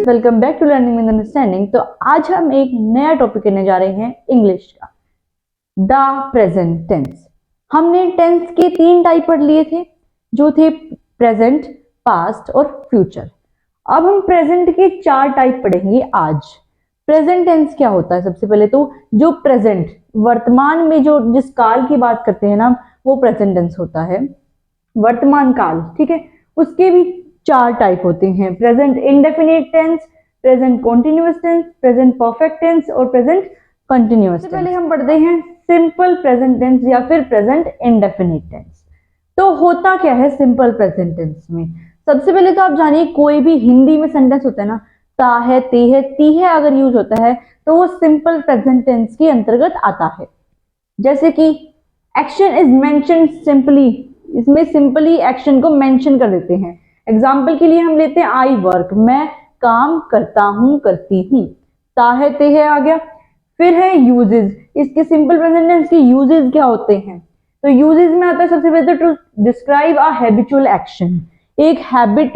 Welcome back to learning with understanding. तो आज हम एक नया टॉपिक करने जा रहे हैं इंग्लिश का, द प्रेजेंट टेंस। हमने टेंस के 3 टाइप पढ़ लिए थे, जो थे प्रेजेंट, पास्ट और फ्यूचर। अब हम प्रेजेंट के 4 टाइप पढ़ेंगे आज। प्रेजेंट टेंस क्या होता है? सबसे पहले तो जो प्रेजेंट, वर्तमान में जो जिस काल की बात करते हैं ना, वो प्रेजेंट टेंस होता है, वर्तमान काल। ठीक है, उसके भी 4 टाइप होते हैं, present indefinite tense, present continuous tense, present perfect tense और प्रेजेंट कंटिन्यूअस टेंस। पहले हम पढ़ते हैं सिंपल प्रेजेंट टेंस या फिर प्रेजेंट इंडेफिनिट टेंस। तो होता क्या है सिंपल प्रेजेंट टेंस में? सबसे पहले तो आप जानिए, कोई भी हिंदी में सेंटेंस होता है ना, ता है, ते है, ती है अगर यूज होता है तो वो सिंपल प्रेजेंट टेंस के अंतर्गत आता है। जैसे कि एक्शन इज मेंशन सिंपली, इसमें सिंपली एक्शन को मेंशन कर देते हैं। एग्जाम्पल के लिए हम लेते हैं आई वर्क, मैं काम करता हूं, करती हूं। ता है, ते है आ गया। फिर है यूजेज, इसके सिंपल प्रेजेंट टेंस के यूजेज क्या होते हैं? तो यूजेज में आता है सबसे पहले तो to describe a habitual action, एक हैबिट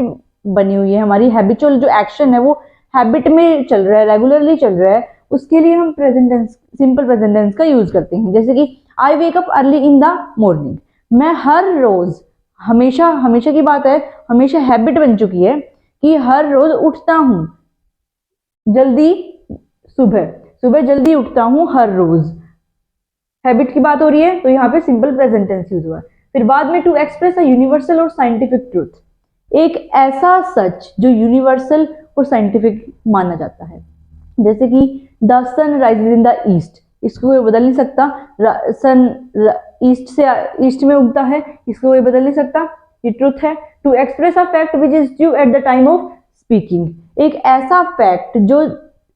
बनी हुई है हमारी, हैबिचुअल जो एक्शन है वो हैबिट में चल रहा है, रेगुलरली चल रहा है, उसके लिए हम present tense, simple present tense का यूज करते हैं। जैसे कि I wake up early in the morning, मैं हर रोज, हमेशा, हमेशा की बात है, हमेशा हैबिट बन चुकी है कि हर रोज उठता हूं जल्दी, सुबह सुबह जल्दी उठता हूं हर रोज, हैबिट की बात हो रही है, तो यहाँ पे सिंपल प्रेजेंट टेंस यूज हुआ है। फिर बाद में टू एक्सप्रेस अ यूनिवर्सल और साइंटिफिक ट्रूथ, एक ऐसा सच जो यूनिवर्सल और साइंटिफिक माना जाता है। जैसे कि the sun rises in the east, इसको कोई बदल नहीं सकता, सन ईस्ट से, ईस्ट में उगता है, इसको कोई बदल नहीं सकता, ये ट्रुथ है। To express a fact which is true at the time of speaking, एक ऐसा फैक्ट जो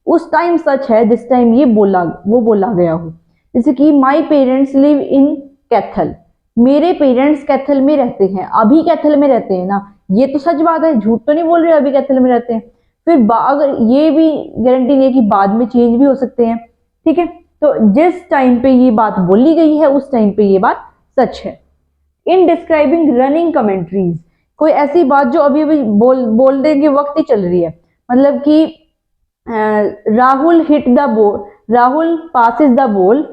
उस टाइम सच है जिस टाइम ये बोला गया हो। जैसे कि my parents live in Kaithal, मेरे पेरेंट्स कैथल में रहते हैं, अभी कैथल में रहते हैं ना, ये तो सच बात है, झूठ तो नहीं बोल रहे, अभी कैथल में रहते हैं। फिर अगर ये भी गारंटी नहीं है कि बाद में चेंज भी हो सकते हैं। ठीक है, तो जिस टाइम पे ये बात बोली गई है उस टाइम पे ये बात सच है। इन डिस्क्राइबिंग रनिंग कमेंट्रीज, कोई ऐसी बात जो अभी अभी बोलने के वक्त ही चल रही है, मतलब कि Rahul hit the ball, Rahul passes the ball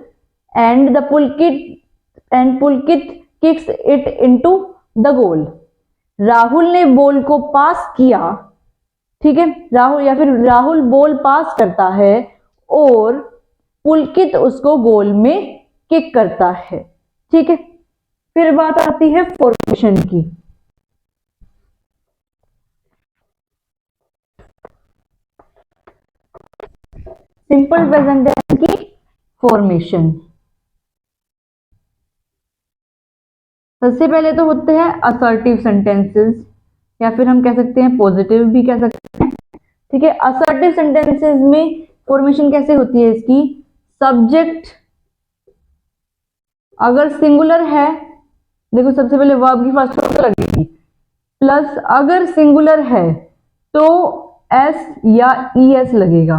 and the Pulkit kicks it into the goal, Rahul ने बॉल को पास किया, ठीक है, राहुल या फिर राहुल बॉल पास करता है और पुलकित उसको गोल में किक करता है। ठीक है, फिर बात आती है फॉर्मेशन की। सिंपल प्रेजेंट टेंस की फॉर्मेशन, सबसे पहले तो होते हैं असर्टिव सेंटेंसेस, या फिर हम कह सकते हैं पॉजिटिव भी कह सकते हैं। ठीक है, असर्टिव सेंटेंसेस में फॉर्मेशन कैसे होती है इसकी? सब्जेक्ट अगर सिंगुलर है, देखो सबसे पहले वर्ब की फर्स्ट फॉर्म लगेगी, प्लस अगर सिंगुलर है तो एस या ई एस लगेगा,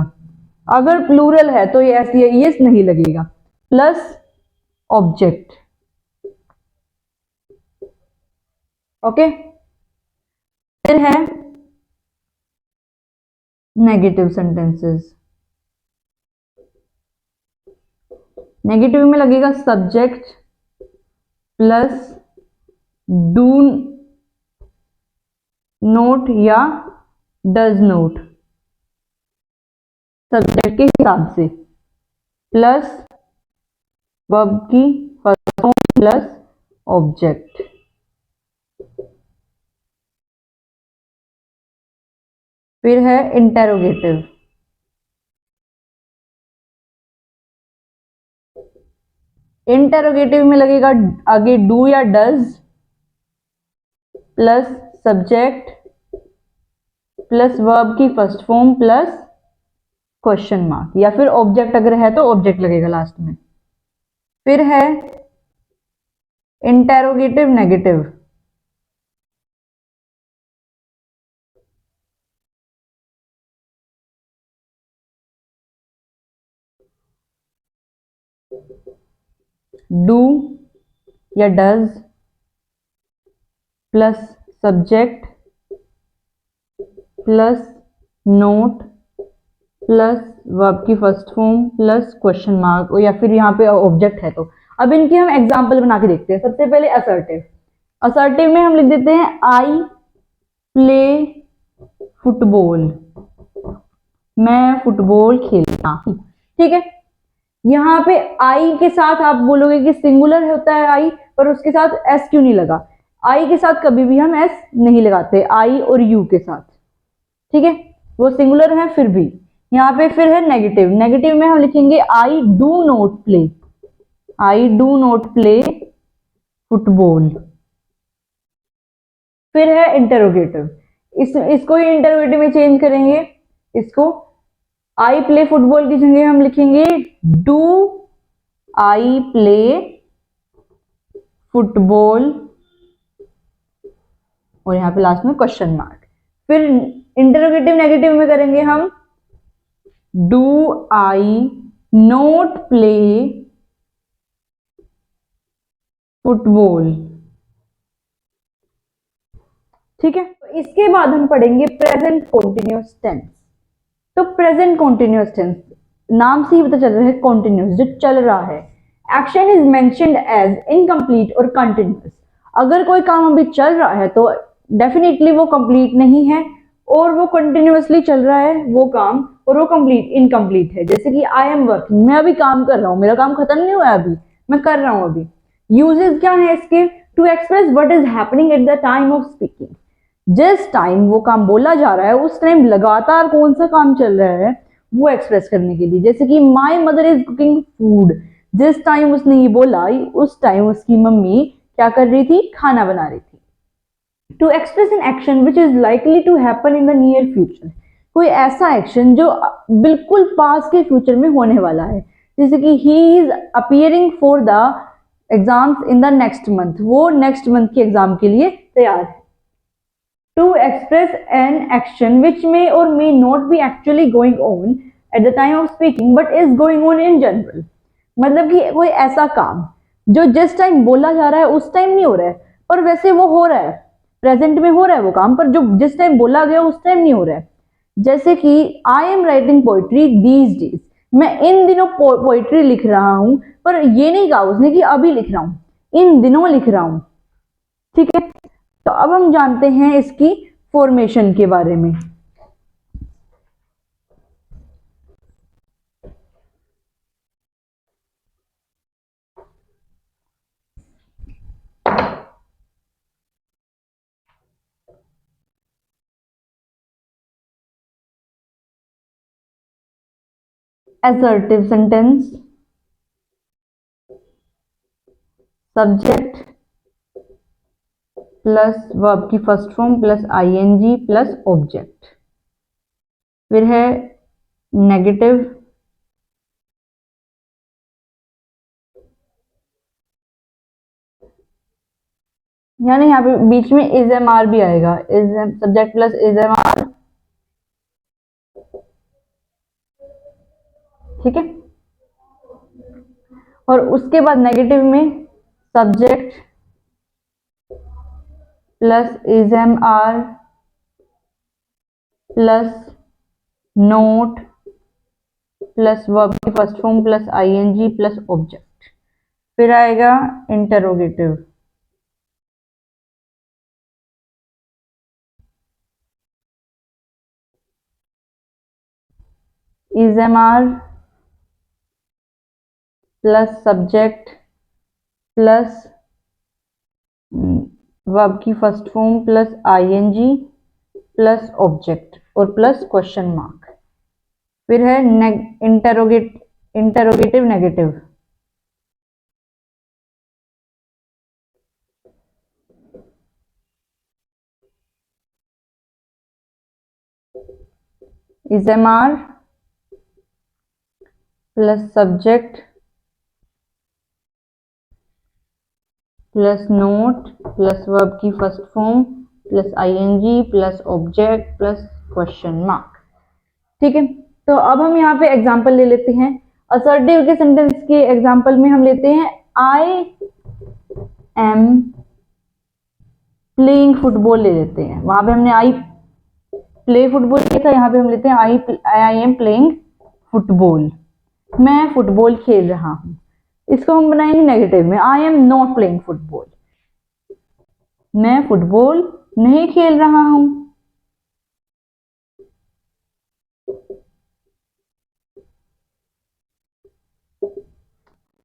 अगर प्लूरल है तो ये एस या ई एस नहीं लगेगा, प्लस ऑब्जेक्ट। ओके, फिर है नेगेटिव सेंटेंसेस, नेगेटिव में लगेगा सब्जेक्ट प्लस डू नोट या डज नोट, सब्जेक्ट के हिसाब से, प्लस वर्ब की फर्स्ट फॉर्म प्लस ऑब्जेक्ट। फिर है इंटेरोगेटिव, इंटेरोगेटिव में लगेगा आगे डू या does plus subject plus verb की first form plus question mark, या फिर ऑब्जेक्ट अगर है तो ऑब्जेक्ट लगेगा लास्ट में। फिर है इंटेरोगेटिव नेगेटिव, डू या does plus subject plus not plus verb की first form plus question mark, या फिर यहाँ पे ऑब्जेक्ट है। तो अब इनकी हम एग्जांपल बना के देखते हैं। सबसे पहले असर्टिव। असर्टिव में हम लिख देते हैं आई प्ले फुटबॉल, मैं फुटबॉल खेलता हूँ। ठीक है, यहाँ पे आई के साथ आप बोलोगे कि सिंगुलर होता है आई, पर उसके साथ एस क्यों नहीं लगा? आई के साथ कभी भी हम एस नहीं लगाते, आई और यू के साथ। ठीक है, वो सिंगुलर है फिर भी। यहाँ पे फिर है नेगेटिव। नेगेटिव में हम लिखेंगे I do not play, I do not play football. फिर है इंटरोगेटिव। इसको ही इंटरोगेटिव में चेंज करेंगे। इसको आई प्ले फुटबॉल की जगह हम लिखेंगे डू आई प्ले फुटबॉल, और यहाँ पे लास्ट में क्वेश्चन मार्क। फिर इंटरोगेटिव नेगेटिव में करेंगे हम do I not play football. ठीक है, तो इसके बाद हम पढ़ेंगे प्रेजेंट कॉन्टिन्यूअस टेंस। तो प्रेजेंट कॉन्टिन्यूअस टेंस नाम से ही पता चल रहा है कॉन्टिन्यूअस, जो चल रहा है। Action is mentioned as incomplete और कंटिन्यूअस। अगर कोई काम अभी चल रहा है तो डेफिनेटली वो कंप्लीट नहीं है, और वो कंटिन्यूअसली चल रहा है वो काम, और वो कंप्लीट इनकम्प्लीट है। जैसे कि आई एम वर्किंग, मैं अभी काम कर रहा हूँ, मेरा काम खत्म नहीं हुआ है, अभी मैं कर रहा हूँ अभी। यूजेस क्या है इसके? To express what is happening at the time of speaking. जिस टाइम वो काम बोला जा रहा है उस टाइम लगातार कौन सा काम चल रहा है वो एक्सप्रेस करने के लिए। जैसे कि my mother is cooking food, जिस टाइम उसने ये बोला उस टाइम उसकी मम्मी क्या कर रही थी? खाना बना रही थी। To express an action which is likely to happen in the near future, कोई ऐसा एक्शन जो बिल्कुल पास के फ्यूचर में होने वाला है। जैसे कि he is appearing for the exams in the next month, वो नेक्स्ट मंथ के एग्जाम के लिए तैयार है। To express an action which may or may not be actually going on at the time of speaking but is going on in general, मतलब कि कोई ऐसा काम जो जिस टाइम बोला जा रहा है उस टाइम नहीं हो रहा है, पर वैसे वो हो रहा है, प्रेजेंट में हो रहा है वो काम, पर जो जिस टाइम बोला गया उस टाइम नहीं हो रहा है। जैसे कि I am writing poetry these days, मैं इन दिनों पोइट्री लिख रहा हूं, पर ये नहीं कहा उसने कि अभी लिख रहा हूं, इन दिनों लिख रहा हूं। ठीक है, तो अब हम जानते हैं इसकी फॉर्मेशन के बारे में। assertive sentence, subject plus verb की first form plus ING plus object. फिर है नेगेटिव, यानी यहाँ पे बीच में इज एम आर भी आएगा, is subject plus is am are. ठीक है, और उसके बाद नेगेटिव में subject plus is am are plus not plus verb की first form plus ING plus object. फिर आएगा interrogative, is am are plus subject plus verb की first form plus ING plus object और प्लस क्वेश्चन मार्क। फिर है interrogative negative, is am are plus subject plus not plus verb की first form plus ING plus object plus question mark. ठीक है, तो अब हम यहाँ पे एग्जांपल ले लेते हैं। असर्टिव के सेंटेंस के एग्जांपल में हम लेते हैं आई एम प्लेइंग फुटबॉल ले लेते हैं। वहां पे हमने आई प्ले फुटबॉल किया था, यहाँ पे हम लेते हैं आई एम प्लेइंग फुटबॉल, मैं फुटबॉल खेल रहा हूं। इसको हम बनाएंगे नेगेटिव में, I am not playing football, मैं फुटबॉल नहीं खेल रहा हूं।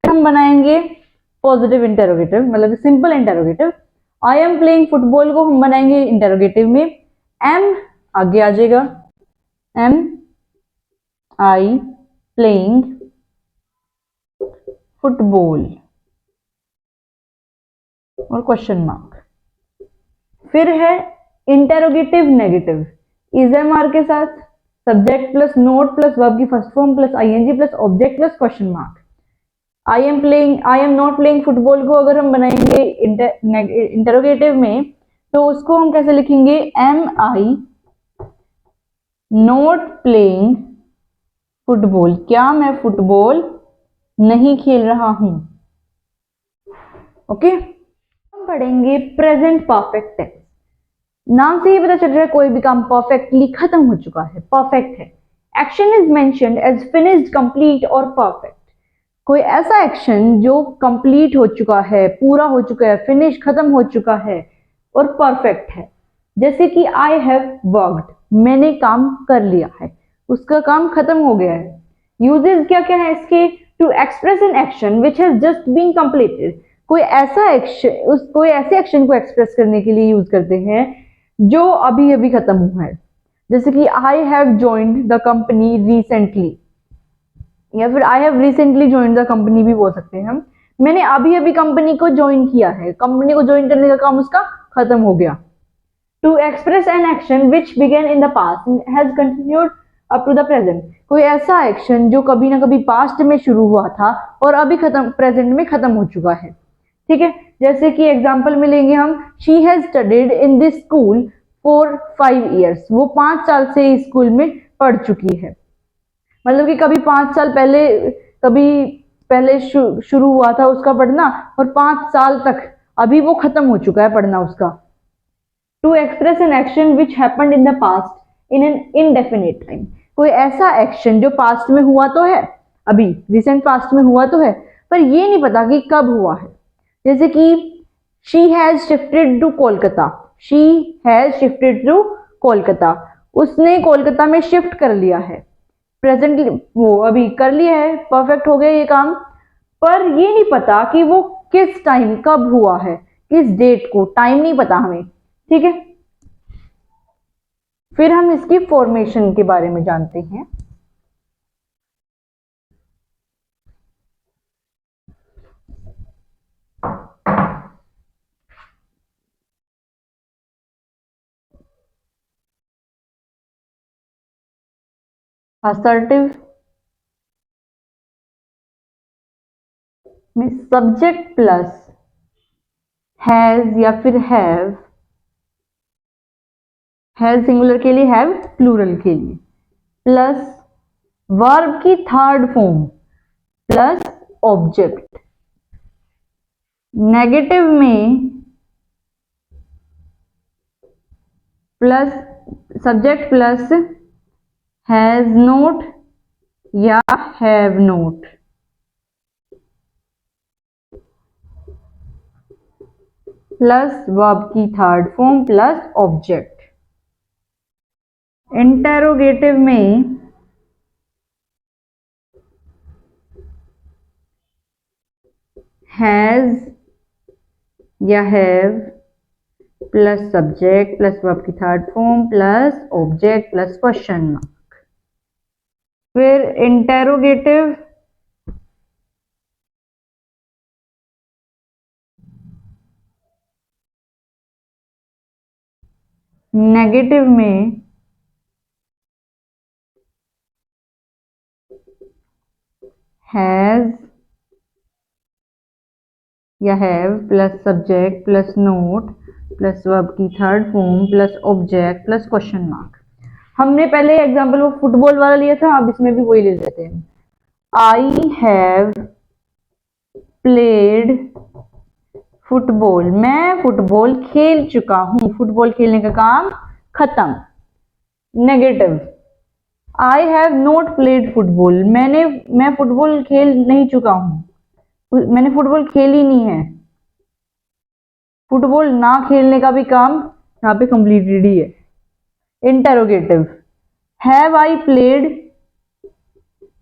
हम बनाएंगे पॉजिटिव इंटेरोगेटिव, मतलब simple interrogative. I am playing football को हम बनाएंगे इंटेरोगेटिव में, एम आगे आ जाएगा, एम आई प्लेइंग फुटबॉल और क्वेश्चन मार्क। फिर है interrogative negative, is am are के साथ, subject plus not plus verb की first form plus ING plus object plus question mark. I am not playing football को अगर हम बनाएंगे इंटेरोगेटिव में, तो उसको हम कैसे लिखेंगे, am I not playing football, क्या मैं फुटबॉल नहीं खेल रहा हूं। ओके, हम पढ़ेंगे प्रेजेंट परफेक्ट टेंस। नाम से ही पता चल रहा है कोई भी काम परफेक्टली खत्म हो चुका है, परफेक्ट है। Action is mentioned as finished, complete और परफेक्ट। कोई ऐसा एक्शन जो कंप्लीट हो चुका है, पूरा हो चुका है, फिनिश खत्म हो चुका है और परफेक्ट है। जैसे कि आई हैव वर्कड, मैंने काम कर लिया है, उसका काम खत्म हो गया है। यूजेस क्या क्या है इसके, to express an action which has just been completed, कोई ऐसा एक्शन, कोई ऐसे एक्शन को एक्सप्रेस करने के लिए यूज करते हैं जो अभी अभी खत्म हुआ है। जैसे कि I have joined the company recently, या फिर I have recently joined the company भी बोल सकते हैं हम, मैंने अभी अभी कंपनी को ज्वाइन किया है, कंपनी को ज्वाइन करने का काम उसका खत्म हो गया। To express an action which began in the past has continued up to the present, कोई ऐसा एक्शन जो कभी ना कभी पास्ट में शुरू हुआ था और अभी खत्म, प्रेजेंट में खत्म हो चुका है। ठीक है, जैसे कि एग्जांपल में लेंगे हम, she has studied in this school for 5 years, वो 5 साल से इस स्कूल में पढ़ चुकी है। मतलब कि कभी 5 साल पहले, कभी पहले शुरू हुआ था उसका पढ़ना और 5 साल तक अभी वो खत्म हो चुका है पढ़ना उसका। To express an action which happened in the past in an indefinite time, कोई ऐसा एक्शन जो पास्ट में हुआ तो है, अभी रिसेंट पास्ट में हुआ तो है, पर ये नहीं पता कि कब हुआ है। जैसे कि she has shifted to Kolkata, she has shifted to Kolkata, उसने कोलकाता में शिफ्ट कर लिया है। प्रेजेंटली वो अभी कर लिया है, परफेक्ट हो गया ये काम, पर ये नहीं पता कि वो किस टाइम, कब हुआ है, किस डेट को, टाइम नहीं पता हमें। ठीक है, फिर हम इसकी फॉर्मेशन के बारे में जानते हैं। असर्टिव में सब्जेक्ट प्लस हैज या फिर हैव सिंगुलर के लिए, हैव प्लूरल के लिए, प्लस वर्ब की third form plus object. Negative में plus subject plus has not या हैव नोट, प्लस वर्ब की third form plus object. Interrogative में हैज या have plus subject plus verb की third form plus object plus question mark. फिर interrogative negative में has या have plus subject plus not plus verb की third form plus object plus question mark. हमने पहले example वो football वाला लिया था, अब इसमें भी वही ले लेते हैं। आई हैव प्लेड फुटबॉल, मैं फुटबॉल खेल चुका हूं, फुटबॉल खेलने का काम खत्म। Negative, I have not played football, मैं फुटबॉल खेल नहीं चुका हूं, मैंने फुटबॉल खेली नहीं है। फुटबॉल ना खेलने का भी काम यहाँ पे कंप्लीटेड ही है। Interrogative, have I played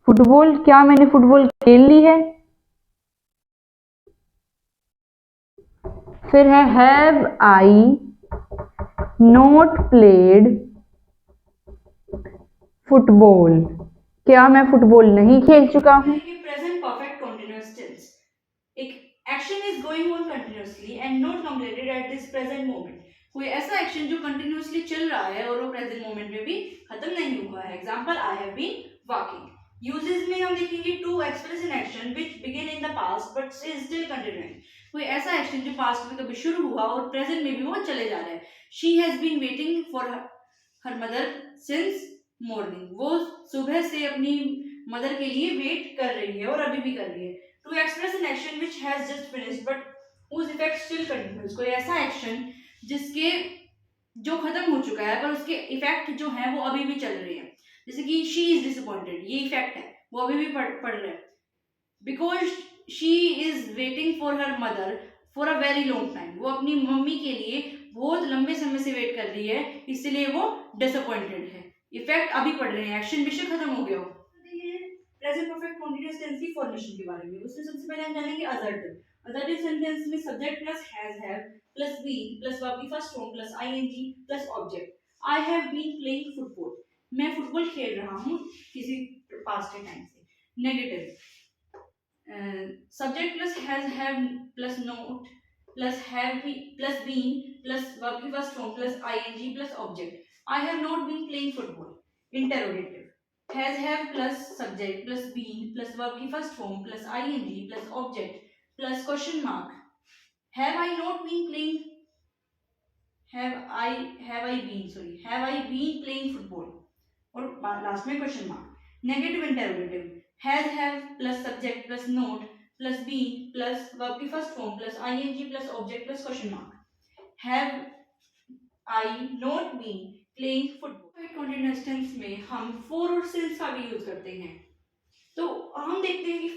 football, क्या मैंने फुटबॉल खेल ली है। फिर है have I not played football, क्या मैं फुटबॉल नहीं खेल चुका हूं। प्रेजेंट परफेक्ट कंटीन्यूअस टेंस, एक action is going on continuously and not completed at this present moment. कोई ऐसा एक्शन जो कंटिन्यूअसली चल रहा है और वो प्रेजेंट मोमेंट में भी खत्म नहीं हुआ है। Example, I have been walking. Uses में हम देखेंगे to express an action which begin in the past but is still continuing. कोई ऐसा एक्शन जो पास्ट में कभी शुरू हुआ और प्रेजेंट में भी वो चले जा रहा है। She has been waiting for her mother since morning, वो सुबह से अपनी मदर के लिए वेट कर रही है और अभी भी कर रही है। To express an action which has just finished but whose effect still continues, कोई ऐसा एक्शन जिसके जो खत्म हो चुका है पर उसके इफेक्ट जो है वो अभी भी चल रहे हैं। जैसे कि शी इज डिसअपॉइंटेड, ये इफेक्ट है वो अभी भी पड़ रहा है। Because she is waiting for her mother for a very long time, वो अपनी मम्मी के लिए बहुत लंबे समय से वेट कर रही है, इसलिए वो डिसअपॉइंटेड है। इफेक्ट अभी पड़ रहे हैं, एक्शन बेशक खत्म हो गया हो। प्रेजेंट परफेक्ट कंटीन्यूअस टेंस की फॉर्मेशन के बारे में उसमें सबसे पहले हम जानेंगे असर्टिव। असर्टिव सेंटेंस में subject plus have plus been plus verb की first form plus ING plus object. I have been playing football, मैं फुटबॉल खेल रहा हूँ किसी पास्ट के टाइम से। Negative, subject plus have plus not plus have plus been plus verb की first form plus ING plus object. I have not been playing football. Interrogative, has have plus subject plus been plus verb की first form plus ING plus object plus question mark. Have I not been playing, have I been playing football और last में question mark. Negative interrogative, have plus subject plus not plus been plus verb की first form plus ING plus object plus question mark. Have I not been playing football. Continuous tense में हम for और since का भी use करते हैं। तो हम देखते हैं कि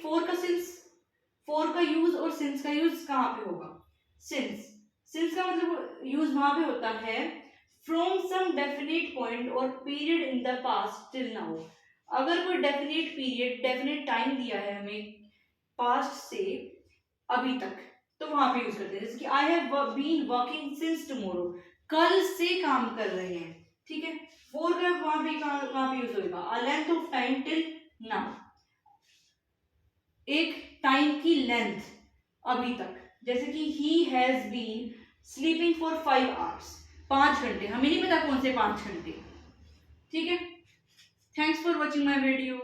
फॉर का यूज और सिंस का यूज कहाँ पे होगा। सिंस का मतलब यूज वहां पे होता है फ्रॉम सम डेफिनेट पॉइंट और period in the past till now. अगर कोई डेफिनेट पीरियड डेफिनेट टाइम दिया है हमें पास्ट से अभी तक, तो वहां पे यूज करते हैं। जैसे कि I have been working since tomorrow, कल से काम कर रहे हैं। ठीक है, फॉर का वहां पे कहां पे यूज होगा, a length of time till now, एक टाइम की लेंथ अभी तक। जैसे कि he has been sleeping for 5 hours, 5 घंटे, हमें नहीं पता कौन से 5 घंटे। ठीक है, thanks for watching my video.